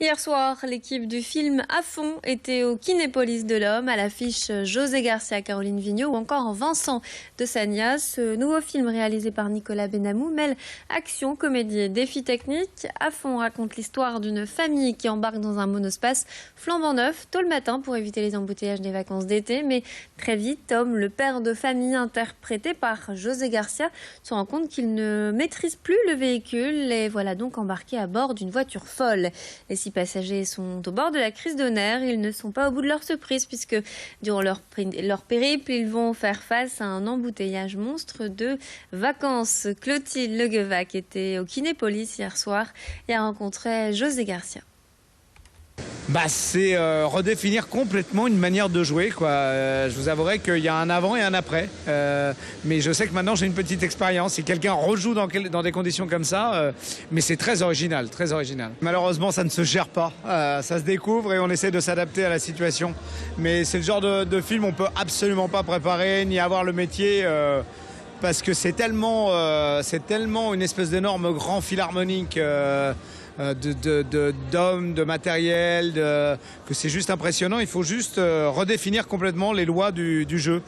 Hier soir, l'équipe du film À fond était au Kinépolis de l'Homme, à l'affiche José Garcia, Caroline Vigneault ou encore Vincent de Sagna. Ce nouveau film réalisé par Nicolas Benamou mêle action, comédie et défis techniques. À fond raconte l'histoire d'une famille qui embarque dans un monospace flambant neuf tôt le matin pour éviter les embouteillages des vacances d'été. Mais très vite, Tom, le père de famille interprété par José Garcia, se rend compte qu'il ne maîtrise plus le véhicule et voilà donc embarqué à bord d'une voiture folle. Les 6 passagers sont au bord de la crise de nerfs. Ils ne sont pas au bout de leur surprise puisque durant leur périple, ils vont faire face à un embouteillage monstre de vacances. Clotilde Leguevac était au Kinépolis hier soir et a rencontré José Garcia. C'est redéfinir complètement une manière de jouer, quoi. Je vous avouerai qu'il y a un avant et un après. Mais je sais que maintenant j'ai une petite expérience. Si quelqu'un rejoue dans des conditions comme ça, mais c'est très original, très original. Malheureusement, ça ne se gère pas. Ça se découvre et on essaie de s'adapter à la situation. Mais c'est le genre de film on peut absolument pas préparer ni avoir le métier. Parce que c'est tellement une espèce d'énorme grand philharmonique d'hommes, de matériel, que c'est juste impressionnant. Il faut juste redéfinir complètement les lois du jeu.